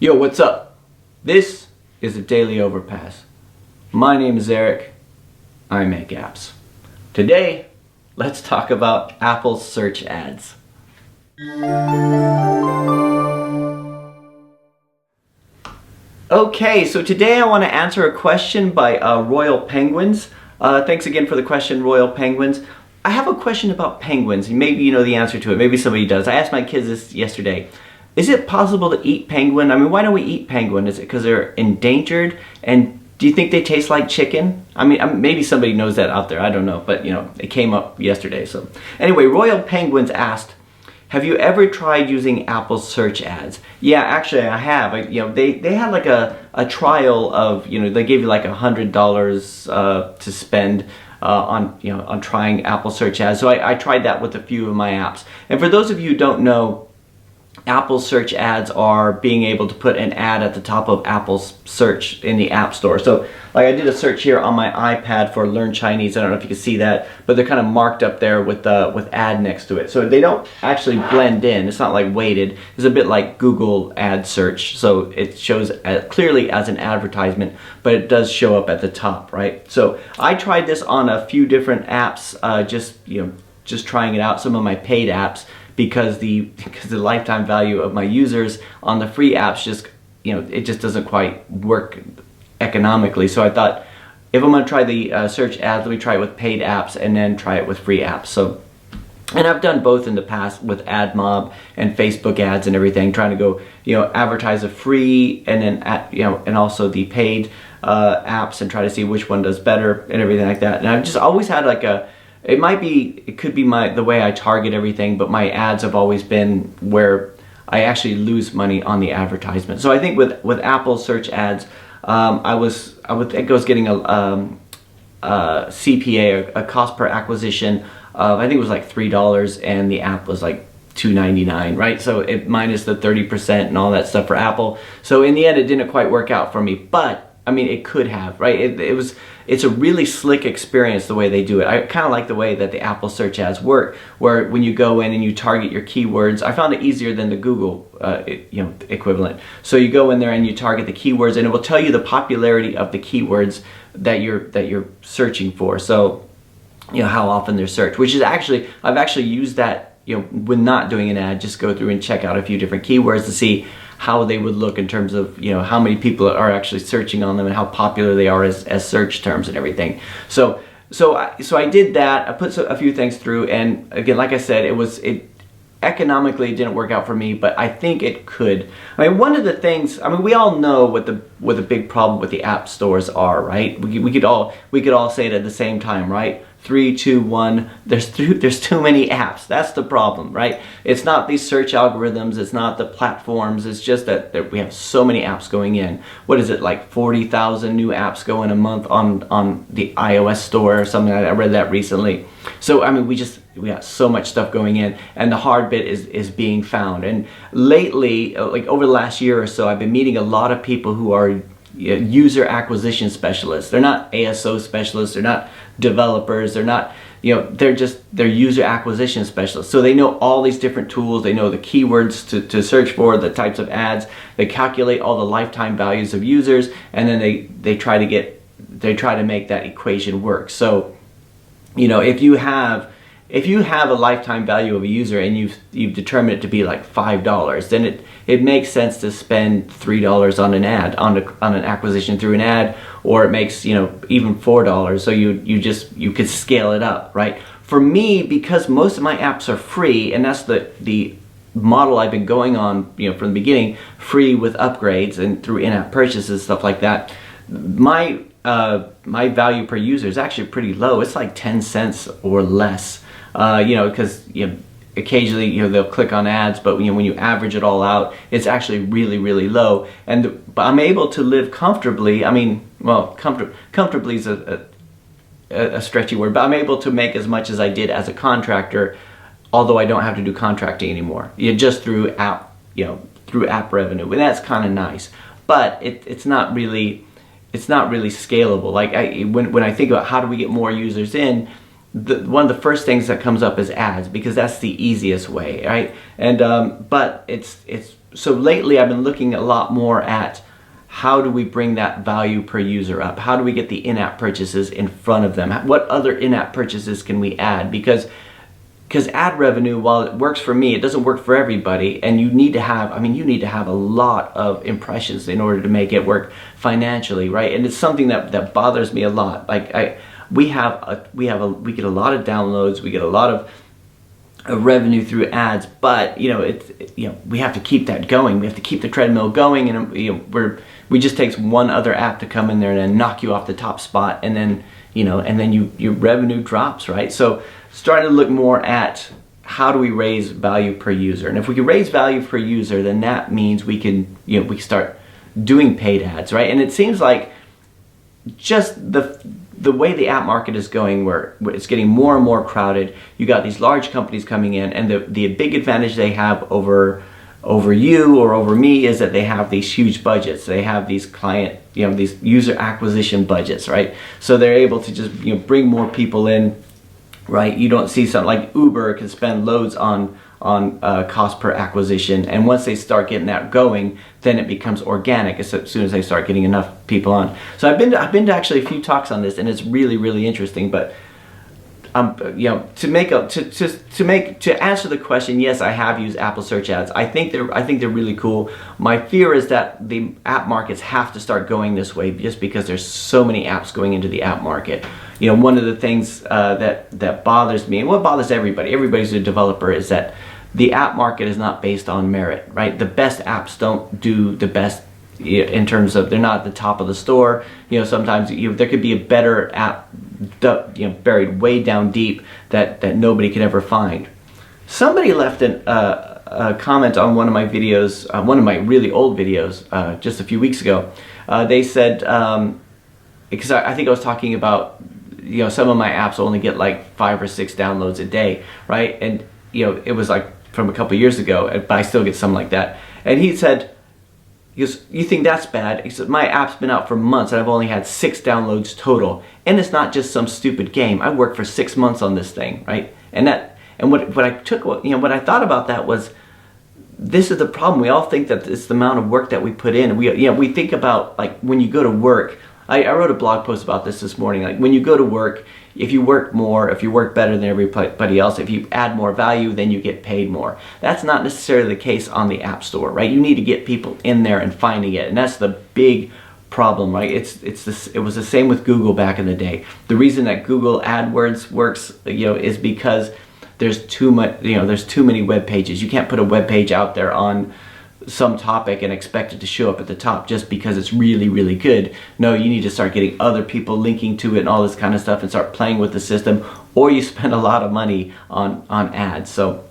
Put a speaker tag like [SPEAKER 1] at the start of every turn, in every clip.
[SPEAKER 1] Yo, what's up? This is a daily Overpass. My name is Eric. I make apps. Today, let's talk about Apple's search ads. Okay, so today I want to answer a question by Royal Penguins. Thanks again for the question, Royal Penguins. I have a question about penguins. Maybe you know the answer to it. Maybe somebody does. I asked my kids this yesterday. Is it possible to eat penguin? I mean, why don't we eat penguin? Is it because they're endangered? And do you think they taste like chicken? I mean, maybe somebody knows that out there. I don't know. But, you know, it came up yesterday. So anyway, Royal Penguins asked, have you ever tried using Apple's search ads? Yeah, actually I have. They had like a trial of, they gave you like $100 to spend on trying Apple search ads. So I tried that with a few of my apps. And for those of you who don't know, Apple search ads are being able to put an ad at the top of Apple's search in the App Store. So like I did a search here on my iPad for Learn Chinese. I don't know if you can see that, but they're kind of marked up there with ad next to it. So they don't actually blend in. It's not like weighted. It's a bit like Google ad search. So it shows clearly as an advertisement, but it does show up at the top, right? So I tried this on a few different apps, just trying it out, some of my paid apps, because the lifetime value of my users on the free apps it just doesn't quite work economically. So I thought, if I'm going to try the search ads, let me try it with paid apps and then try it with free apps. So, and I've done both in the past with AdMob and Facebook ads and everything, trying to go advertise a free and then and also the paid apps and try to see which one does better and everything like that. And I've just always had like it could be the way I target everything, but my ads have always been where I actually lose money on the advertisement. So I think with Apple search ads, I think I was getting a CPA, a cost per acquisition of, I think it was like $3, and the app was like $2.99, right? So it minus the 30% and all that stuff for Apple. So in the end, it didn't quite work out for me, but I mean, it could have, right? It's a really slick experience the way they do it. I kind of like the way that the Apple search ads work, where when you go in and you target your keywords, I found it easier than the Google equivalent. So you go in there and you target the keywords, and it will tell you the popularity of the keywords that you're searching for. So how often they're searched, which is I've actually used that when not doing an ad. Just go through and check out a few different keywords to see how they would look in terms of how many people are actually searching on them and how popular they are as search terms and everything. So I did that. I put a few things through, and again, like I said, economically it didn't work out for me, but I think it could. I mean, one of the things, we all know what the big problem with the app stores are, right? We could all say it at the same time, right? 3, 2, 1. There's too many apps. That's the problem, right? It's not these search algorithms. It's not the platforms. It's just that we have so many apps going in. What is it, like 40,000 new apps go in a month on the iOS store or something? I read that recently. So I mean, we got so much stuff going in, and the hard bit is being found. And lately, like over the last year or so, I've been meeting a lot of people who are user acquisition specialists. They're not ASO specialists. They're not developers. They're not, they're user acquisition specialists. So they know all these different tools. They know the keywords to search for, the types of ads. They calculate all the lifetime values of users, and then they try to make that equation work. So, if you have a lifetime value of a user and you've determined it to be like $5, then it makes sense to spend $3 on an ad, on an acquisition through an ad, or it makes even $4. So you could scale it up, right? For me, because most of my apps are free, and that's the model I've been going on from the beginning, free with upgrades and through in-app purchases, stuff like that. My value per user is actually pretty low. It's like 10 cents or less. Because occasionally they'll click on ads, but when you average it all out, it's actually really, really low. But I'm able to live comfortably. I mean, well, comfortably is a stretchy word, but I'm able to make as much as I did as a contractor, although I don't have to do contracting anymore. Just through app revenue, and that's kind of nice. But it's not really scalable. Like when I think about how do we get more users in, one of the first things that comes up is ads, because that's the easiest way, right? And but it's so lately I've been looking a lot more at how do we bring that value per user up? How do we get the in-app purchases in front of them? What other in-app purchases can we add? Because ad revenue, while it works for me, it doesn't work for everybody, and you need to have, I mean, you need to have a lot of impressions in order to make it work financially, right? And it's something that bothers me a lot. Like we get a lot of downloads, we get a lot of revenue through ads, but we have to keep that going. We have to keep the treadmill going, and we just takes one other app to come in there and then knock you off the top spot, and then your revenue drops, right? So starting to look more at how do we raise value per user, and if we can raise value per user, then that means we can start doing paid ads, right? And it seems like just the way the app market is going, where it's getting more and more crowded, you got these large companies coming in, and the big advantage they have over you or over me is that they have these huge budgets. They have these these user acquisition budgets, right? So they're able to just bring more people in, right? You don't see something like Uber can spend loads on cost per acquisition, and once they start getting that going, then it becomes organic as soon as they start getting enough people on. So I've been to actually a few talks on this, and it's really interesting. But to answer the question, yes, I have used Apple search ads. I think they're really cool. My fear is that the app markets have to start going this way, just because there's so many apps going into the app market. One of the things that bothers me, and what bothers everybody's a developer, is that the app market is not based on merit, right? The best apps don't do the best in terms of, they're not at the top of the store. Sometimes there could be a better app buried way down deep that nobody could ever find. Somebody left a comment on one of my videos, one of my really old videos, just a few weeks ago. They said, because I think I was talking about, some of my apps only get like 5 or 6 downloads a day, right? And it was like from a couple years ago, but I still get some like that. And he said, you think that's bad? He said, my app's been out for months and I've only had 6 downloads total, and it's not just some stupid game. I worked for 6 months on this thing, right? And what I thought about that was, this is the problem. We all think that it's the amount of work that we put in. We think about, like, when you go to work. I wrote a blog post about this morning. Like, when you go to work, if you work more, if you work better than everybody else, if you add more value, then you get paid more. That's not necessarily the case on the App Store, right? You need to get people in there and finding it, and that's the big problem, right? It was the same with Google back in the day. The reason that Google AdWords works, is because there's too many web pages. You can't put a web page out there on some topic and expect it to show up at the top just because it's really good. No, you need to start getting other people linking to it and all this kind of stuff, and start playing with the system, or you spend a lot of money on ads. So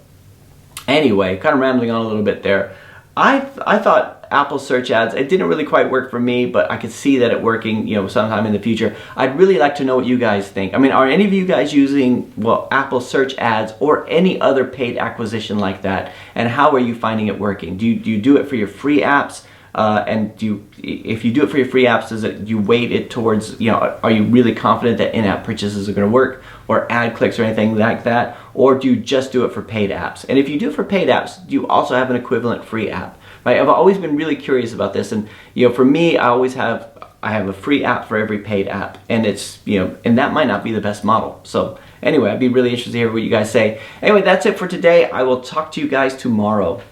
[SPEAKER 1] anyway, kind of rambling on a little bit there. I thought Apple search ads, it didn't really quite work for me, but I could see that it working, sometime in the future. I'd really like to know what you guys think. I mean, are any of you guys using, Apple search ads or any other paid acquisition like that? And how are you finding it working? Do you do it for your free apps? And if you do it for your free apps, you weight it towards, are you really confident that in-app purchases are going to work, or ad clicks or anything like that? Or do you just do it for paid apps? And if you do it for paid apps, do you also have an equivalent free app? Right? I've always been really curious about this, and for me, I have a free app for every paid app, and it's and that might not be the best model. So anyway, I'd be really interested to hear what you guys say. Anyway, that's it for today. I will talk to you guys tomorrow.